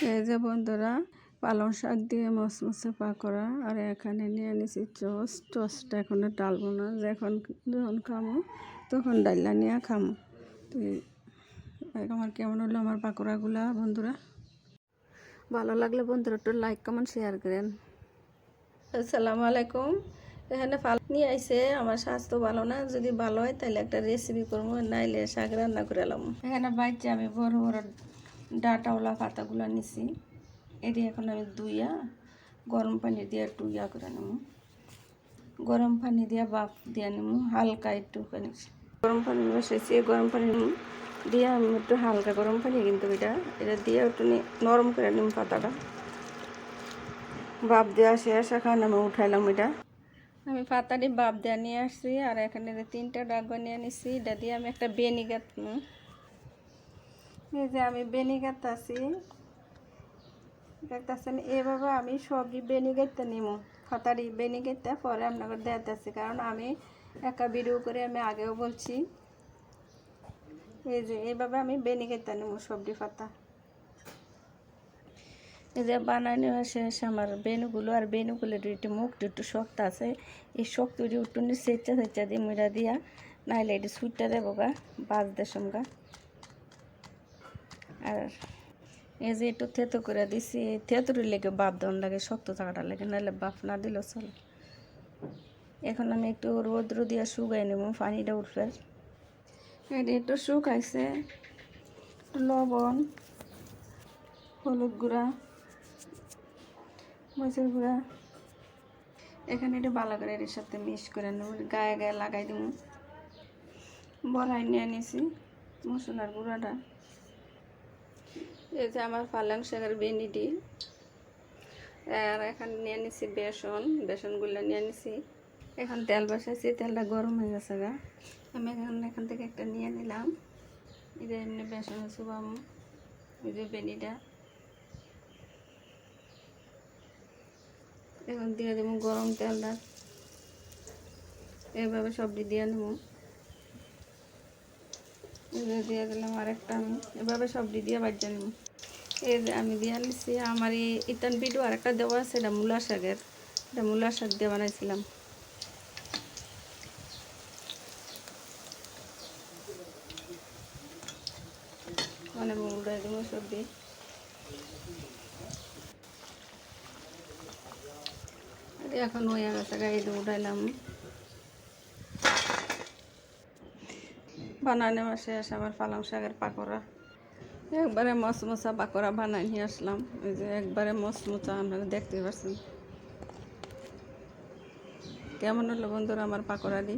এই যে বন্ধুরা, পালং শাক দিয়ে মচমচে পাকোড়া। আর এখানে নিয়ে নিছি টোস্টটা এখনো ডালবো না, যখন খামো তখন ডাইলা নিয়ে খামো। তো আমার কেমন হলো আমার পাকোড়াগুলা বন্ধুরা? ভালো লাগলে বন্ধুরা একটু লাইক কমেন্ট শেয়ার করেন। আসসালামু আলাইকুম। এখানে পালং নিয়ে আইছে, আমার স্বাস্থ্য ভালো না, যদি ভালো হয় তাহলে একটা রেসিপি করবো, নাইলে শাক রান্না করে এলাম। এখানে বাইরে আমি বড় বড় ডাটাওয়ালা পাতাগুলো নিছি। এটি এখন আমি ধুইয়া গরম পানি দিয়ে একটু করে নেব। গরম পানি দিয়ে বাপ দিয়ে নেব হালকা একটুখানি। গরম পানি বসেছি, গরম পানি দিয়ে আমি একটু হালকা গরম পানি, কিন্তু এটা দিয়ে একটু নরম করে নেব পাতাটা। বাপ দেওয়া শেষ, এখন আমি উঠাইলাম। আমি পাতাটি বাপ দেওয়া নিয়ে আসছি। আর এখানে যে 3টা ডাগা নিয়ে নিছি, এটা দিয়ে আমি একটা বেনিগাত। এই যে আমি বেনিগাত আছি দেখতেছেন, এইভাবে আমি সবজি বেনিগাইতে নিব। পাতারি বেনিগাইতে পরে আপনাকে দেখাচ্ছি, কারণ আমি একা ভিডিও করে আমি আগেও বলছি। এই যে এইভাবে আমি বেনিগাইতে নিব সবজি পাতা। এই যে বানানো শেষ আমার বেনুগুলো। আর বেনুগুলোর একটু মুখটা একটু শক্ত আছে, এই শক্তটি একটু সেচা সেচা দিয়ে মুড়া দিয়া, নাইলে এটি সুইটটা দেবো গা বাজদের সঙ্গে। আর এই যে একটু থেতো করে দিছি, থেতুরি লেগে বাপ দেওয়ার লাগে, শক্ত থাকাটা লাগে, নাহলে বাপ না দিলেও চলে। এখন আমি একটু রোদ্র দিয়ে শুকাই নেব, পানিটা উঠবে। এটি একটু শুকাইছে, লবণ, হলুদ গুঁড়া, মরিচের গুঁড়া, এখানে একটু ভালো করে এর সাথে মিক্স করে নেব, গায়ে গায়ে লাগাই দেবো। বড়াই নিয়ে নিছি মশলার গুঁড়াটা। এই যে আমার পালং শাকের বেনিটি। আর এখানে নিয়ে নিছি বেসনগুলো নিয়ে নিছি। এখন তেল বসাইছি, তেলটা গরম হয়ে গেছে গা। আমি এখান থেকে একটা নিয়ে নিলাম। এই যে এমনি বেসন চুবাম, এই যে বেনিটা এখন দিয়ে দেবো গরম তেলটা। এইভাবে সবজি দিয়ে নেব। দিয়ে দিলাম আরেকটা, আমি এভাবে সবজি দিয়ে বাজ্যা নেব। এই যে আমি দিয়ে নিচ্ছি। আমার এই ইতান ভিডিও আরেকটা দেওয়া আছে, এটা মূলা শাকের। এটা মূলা শাক দিয়ে বানাইছিলাম। মানে উল্টাই দেবো সবজি। এখন হয়ে গেছে, এই যে উঠাইলাম। বানানো শেষ আমার পালং শাকের পাকোড়া। একবারে মচমচা পাকোড়া বানাই নিয়ে আসলাম। এই যে একবারে মচমচা, আপনারা দেখতে পাচ্ছেন। কেমন হলো বন্ধুরা আমার পাকোড়া দি?